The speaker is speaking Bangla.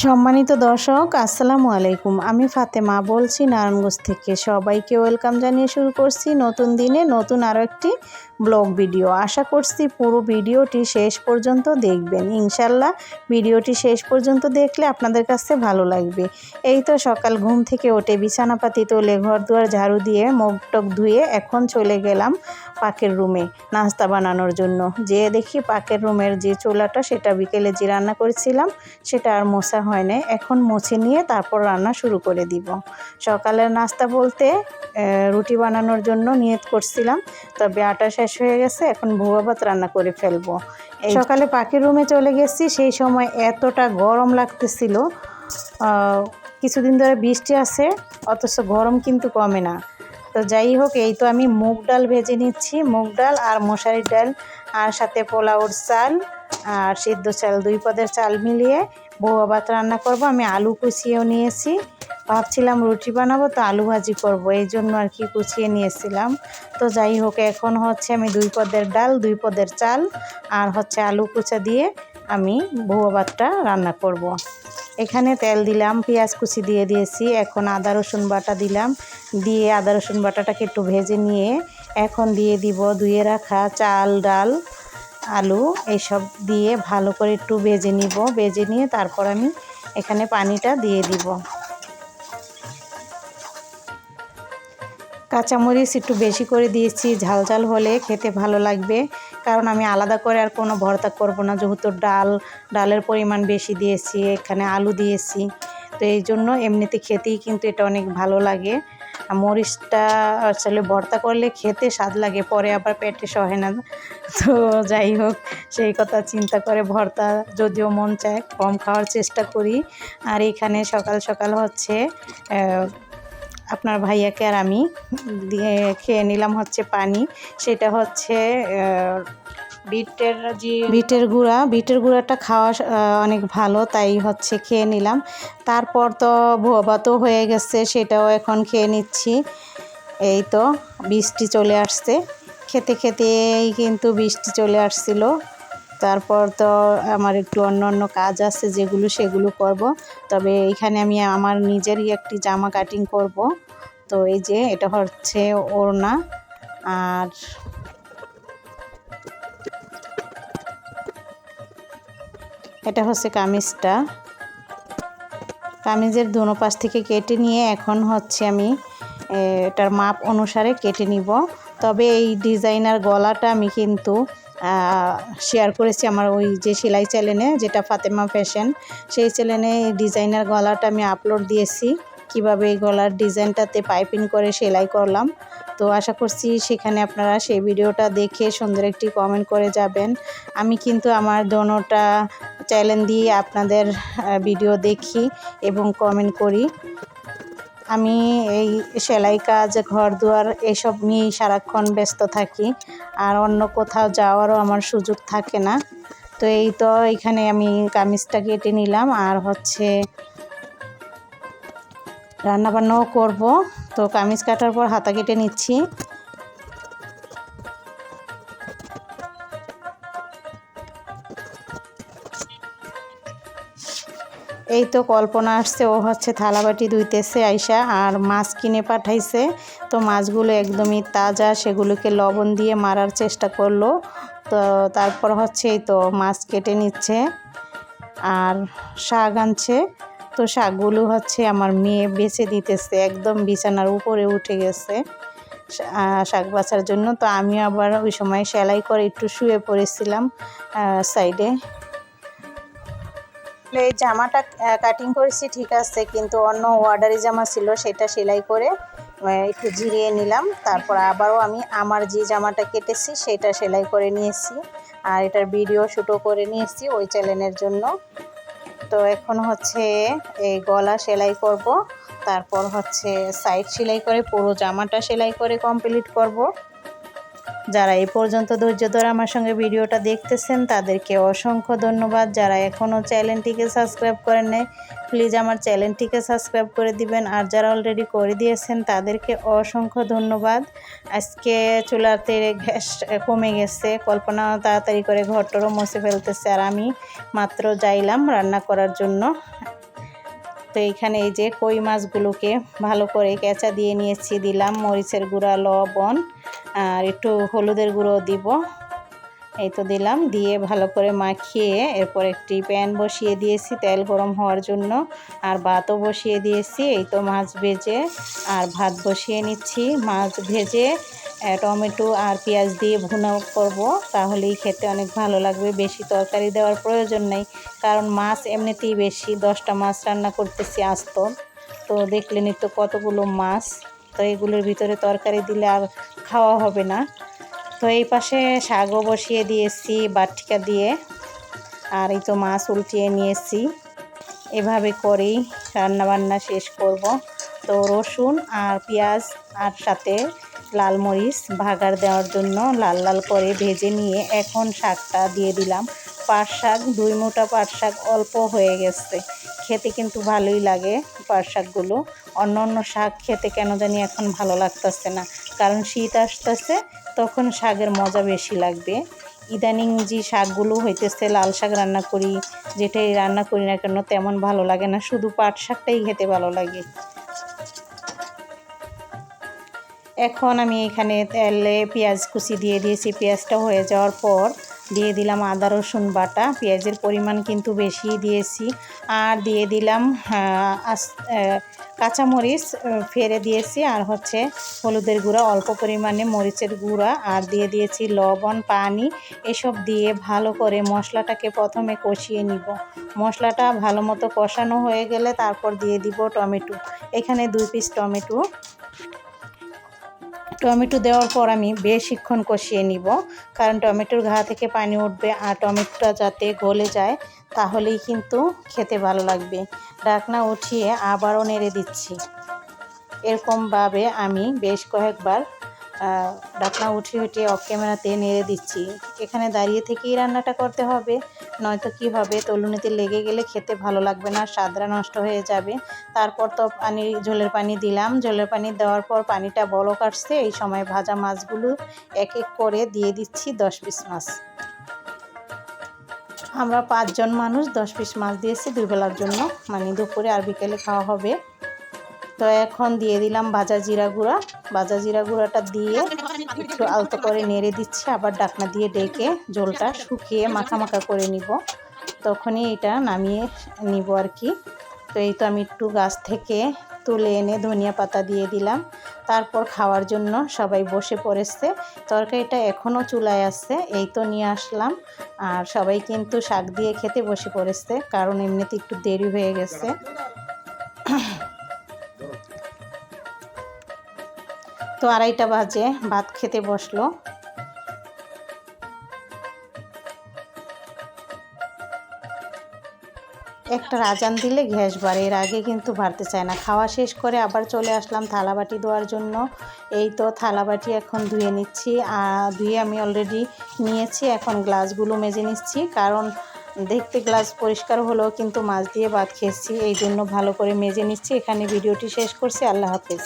সম্মানিত দর্শক আসসালামু আলাইকুম। আমি ফাতেমা বলছি নারায়ণগঞ্জ থেকে। সবাইকে ওয়েলকাম জানিয়ে শুরু করছি নতুন দিনে নতুন আরও একটি ব্লগ ভিডিও। আশা করছি পুরো ভিডিওটি শেষ পর্যন্ত দেখবেন। ইনশাল্লাহ ভিডিওটি শেষ পর্যন্ত দেখলে আপনাদের কাছে ভালো লাগবে। এই তো সকাল ঘুম থেকে উঠে বিছানাপাতি তুলে ঘর দুয়ার ঝাড়ু দিয়ে মুখ টক ধুয়ে এখন চলে গেলাম পাকের রুমে নাস্তা বানানোর জন্য। যেয়ে দেখি পাকের রুমের যে চুলাটা সেটা বিকেলে যে রান্না করেছিলাম সেটা আর মোছা হয় নাই। এখন মুছে নিয়ে তারপর রান্না শুরু করে দিব। সকালের নাস্তা বলতে রুটি বানানোর জন্য নিয়ত করছিলাম, তবে আটা শেষ হয়ে গেছে। এখন ভুয়া ভাত রান্না করে ফেলবো। এই সকালে পাখির রুমে চলে গেছি, সেই সময় এতটা গরম লাগতেছিল। কিছুদিন ধরে বৃষ্টি আছে অথচ গরম কিন্তু কমে না। তো যাই হোক, এই তো আমি মুগ ডাল ভেজে নিচ্ছি, মুগ ডাল আর মশারির ডাল আর সাথে পোলাওর চাল আর সিদ্ধ চাল, 2 পদের চাল মিলিয়ে ভুয়া ভাত রান্না করব। আমি আলু কুচিয়েও নিয়েছি, ভাবছিলাম রুটি বানাবো তো আলু ভাজি করব, এই জন্য আর কি কুচিয়ে নিয়েছিলাম। তো যাই হোক, এখন হচ্ছে আমি 2 পদের ডাল 2 পদের চাল আর হচ্ছে আলু কুচা দিয়ে আমি ভুয়া ভাতটা রান্না করব। এখানে তেল দিলাম, পেঁয়াজ কুচি দিয়ে দিয়েছি, এখন আদা রসুন বাটা দিলাম, দিয়ে আদা রসুন বাটাটাকে একটু ভেজে নিয়ে এখন দিয়ে দিব ধুয়ে রাখা চাল ডাল আলু এইসব দিয়ে ভালো করে একটু ভেজে নিব। ভেজে নিয়ে তারপর আমি এখানে পানিটা দিয়ে দিব। কাঁচামরিচ একটু বেশি করে দিয়েছি, ঝাল ঝাল হলে খেতে ভালো লাগবে। কারণ আমি আলাদা করে আর কোনো ভর্তা করব না, যেহেতু ডালের পরিমাণ বেশি দিয়েছি, এখানে আলু দিয়েছি। তো এই জন্য এমনিতে খেতেই কিন্তু এটা অনেক ভালো লাগে। মরিচটা আসলে ভর্তা করলে খেতে স্বাদ লাগে, পরে আবার পেটে সহে না। তো যাই হোক, সেই কথা চিন্তা করে ভর্তা যদিও মন চায় কম খাওয়ার চেষ্টা করি। আর এখানে সকাল সকাল হচ্ছে আপনার ভাইয়াকে আর আমি দিয়ে খেয়ে নিলাম হচ্ছে পানি। সেটা হচ্ছে বিটের গুঁড়াটা খাওয়া অনেক ভালো, তাই হচ্ছে খেয়ে নিলাম। তারপর তো ভুয়া ভাতও হয়ে গেছে, সেটাও এখন খেয়ে নিচ্ছি। এই তো বৃষ্টি চলে আসছে, খেতে খেতেই কিন্তু বৃষ্টি চলে আসছিল। তারপর তো আমার একটু অন্য কাজ আছে সেগুলো করব। তবে এখানে আমি আমার নিজেরই একটি জামা কাটিং করব। তো এই যে এটা হচ্ছে ওড়না, আর এটা হচ্ছে কামিজের দোনো পাশ থেকে কেটে নিয়ে এখন হচ্ছে আমি এটার মাপ অনুসারে কেটে নিব। তবে এই ডিজাইনার গলাটা আমি কিন্তু শেয়ার করেছি আমার ওই যে সেলাই চ্যানেলে, যেটা ফাতেমা ফ্যাশন, সেই চ্যানেলে ডিজাইনার গলাটা আমি আপলোড দিয়েছি, কিভাবে এই গলার ডিজাইনটাতে পাইপিং করে সেলাই করলাম। তো আশা করছি সেখানে আপনারা সেই ভিডিওটা দেখে সুন্দর একটি কমেন্ট করে যাবেন। আমি কিন্তু আমার দোনোটা চ্যানেল দিয়ে আপনাদের ভিডিও দেখি এবং কমেন্ট করি। আমি এই সেলাই কাজ ঘর দুয়ার এসব নিয়েই সারাক্ষণ ব্যস্ত থাকি, আর অন্য কোথাও যাওয়ারও আমার সুযোগ থাকে না। তো এই তো এখানে আমি কামিজটা কেটে নিলাম, আর হচ্ছে রান্নাবান্নাও করব। তো কামিজ কাটার পর হাতা কেটে নিচ্ছি। এই তো কল্পনা আসছে, ও হচ্ছে থালাবাটি ধুইতেছে আইসা, আর মাছ কিনে পাঠাইছে। তো মাছগুলো একদমই তাজা, সেগুলোকে লবণ দিয়ে মারার চেষ্টা করলো। তো তারপর হচ্ছে এই তো মাছ কেটে নিচ্ছে, আর শাক আনছে। তো শাকগুলো হচ্ছে আমার মেয়ে বেছে দিতেছে, একদম বিছানার উপরে উঠে গেছে শাক বাছার জন্য। তো আমি আবার ওই সময় সেলাই করে একটু শুয়ে পড়েছিলাম সাইডে। এই জামাটা কাটিং করেছি ঠিক আছে, কিন্তু অন্য অর্ডারি জামা ছিল, সেটা সেলাই করে একটু জিরিয়ে নিলাম। তারপর আবারও আমি আমার যে জামাটা কেটেছি সেটা সেলাই করে নিয়েছি, আর এটার ভিডিও শ্যুটও করে নিয়েছি ওই চ্যানেলের জন্য। তো এখন হচ্ছে এই গলা সেলাই করব, তারপর হচ্ছে সাইড সেলাই করে পুরো জামাটা সেলাই করে কমপ্লিট করব। যারা এই পর্যন্ত ধৈর্য ধরে আমার সঙ্গে ভিডিওটা দেখতেছেন তাদেরকে অসংখ্য ধন্যবাদ। যারা এখনও চ্যানেলটিকে সাবস্ক্রাইব করেন নাই, প্লিজ আমার চ্যানেলটিকে সাবস্ক্রাইব করে দিবেন, আর যারা অলরেডি করে দিয়েছেন তাদেরকে অসংখ্য ধন্যবাদ। আজকে চুলাতে গ্যাস কমে গেছে, কল্পনা তাড়াতাড়ি করে ঘরটরও মুছে ফেলতেছে, আর আমি মাত্র যাইলাম রান্না করার জন্য। তো এইখানে এই যে কই মাছগুলোকে ভালো করে কেঁচা দিয়ে নিয়েছি, দিলাম মরিচের গুঁড়া, লবণ আর একটু হলুদের গুঁড়ো দিব। এই তো দিলাম, দিয়ে ভালো করে মাখিয়ে এরপর একটি প্যান বসিয়ে দিয়েছি তেল গরম হওয়ার জন্য, আর ভাতও বসিয়ে দিয়েছি। এই তো মাছ ভেজে আর ভাত বসিয়ে নিচ্ছি। মাছ ভেজে টমেটো আর পেঁয়াজ দিয়ে ভুনা করব, তাহলেই খেতে অনেক ভালো লাগবে। বেশি তরকারি দেওয়ার প্রয়োজন নেই, কারণ মাছ এমনিতেই বেশি, 10টা মাছ রান্না করতেছি আস্ত। তো দেখলেনই তো কতগুলো মাছ, তো এগুলোর ভিতরে তরকারি দিলে আর খাওয়া হবে না। তো এই পাশে শাকও বসিয়ে দিয়েছি বাটকা দিয়ে, আর এই তো মাছ উল্টিয়ে নিয়েছি। এভাবে করেই রান্নাবান্না শেষ করব। তো রসুন আর পেঁয়াজ আর সাথে লাল মরিচ ভাগার দেওয়ার জন্য লাল লাল করে ভেজে নিয়ে এখন শাকটা দিয়ে দিলাম। পাট শাক, 2 মুঠা পাট শাক অল্প হয়ে গেছে, খেতে কিন্তু ভালোই লাগে পাট শাকগুলো। অন্য অন্য শাক খেতে কেন জানি এখন ভালো লাগতেছে না, কারণ শীত আসতেছে, তখন শাকের মজা বেশি লাগবে। ইদানিং যে শাকগুলো হইতেছে, লাল শাক রান্না করি, যেটাই রান্না করি না কেন তেমন ভালো লাগে না, শুধু পাট শাকটাই খেতে ভালো লাগে। এখন আমি এখানে তেলে পেঁয়াজ কুচি দিয়ে দিয়েছি। পেঁয়াজটা হয়ে যাওয়ার পর দিয়ে দিলাম আদা রসুন বাটা। পেঁয়াজের পরিমাণ কিন্তু বেশি দিয়েছি। আর দিয়ে দিলাম কাঁচামরিচ ফেলে দিয়েছি, আর হচ্ছে হলুদের গুঁড়া, অল্প পরিমাণে মরিচের গুঁড়া, আর দিয়ে দিয়েছি লবণ, পানি। এসব দিয়ে ভালো করে মশলাটাকে প্রথমে কষিয়ে নিব। মশলাটা ভালো মতো কষানো হয়ে গেলে তারপর দিয়ে দিব টমেটো। এখানে 2 পিস টমেটো দেওয়ার পর আমি বেশিক্ষণ কষিয়ে নিব, কারণ টমেটোর ঘা থেকে পানি উঠবে, আর টমেটোটা যাতে গলে যায়, তাহলেই কিন্তু খেতে ভালো লাগবে। ঢাকনা উঠিয়ে আবারও নেড়ে দিচ্ছি। এরকমভাবে আমি বেশ কয়েকবার ঢাকনা উঠিয়ে উঠিয়ে অফ ক্যামেরাতে নেড়ে দিচ্ছি। এখানে দাঁড়িয়ে থেকেই রান্নাটা করতে হবে, নয়তো কী হবে, তলুনিতে লেগে গেলে খেতে ভালো লাগবে না, স্বাদটা নষ্ট হয়ে যাবে। তারপর তো ঝোলের পানি দিলাম। ঝোলের পানি দেওয়ার পর পানিটা বলক আসছে, এই সময় ভাজা মাছগুলো এক এক করে দিয়ে দিচ্ছি, 10 পিস মাছ। আমরা 5 জন মানুষ, 10 পিস মাছ দিয়েছি 2 বেলার জন্য, মানে দুপুরে আর বিকেলে খাওয়া হবে। তো এখন দিয়ে দিলাম ভাজা জিরা গুঁড়া। ভাজা জিরা গুঁড়াটা দিয়ে একটু আলতো করে নেড়ে দিচ্ছি, আবার ঢাকনা দিয়ে ডেকে ঝোলটা শুকিয়ে মাখা মাখা করে নিব, তখনই এটা নামিয়ে নিব আর কি। তো এই তো আমি একটু গাছ থেকে তুলে এনে ধনিয়া পাতা দিয়ে দিলাম। তারপর খাওয়ার জন্য সবাই বসে পড়েছে। তরকারিটা এখনও চুলায় আছে, এই তো নিয়ে আসলাম। আর সবাই কিন্তু শাক দিয়ে খেতে বসে পড়েছে, কারণ এমনিতে একটু দেরি হয়ে গেছে। তো 2:30 বাজে ভাত খেতে বসলো। একটা আজান দিলে গ্যাস বাড়ে, এর আগে কিন্তু বাড়তে চায় না। খাওয়া শেষ করে আবার চলে আসলাম থালাবাটি ধোয়ার জন্য। এই তো থালাবাটি এখন ধুয়ে নিচ্ছি, ধুয়ে আমি অলরেডি নিয়েছি। এখন গ্লাসগুলো মেজে নিচ্ছি, কারণ দেখতে গ্লাস পরিষ্কার হলেও কিন্তু মাছ দিয়ে ভাত খেয়েছি, এই জন্য ভালো করে মেজে নিচ্ছি। এখানে ভিডিওটি শেষ করছি। আল্লাহ হাফেজ।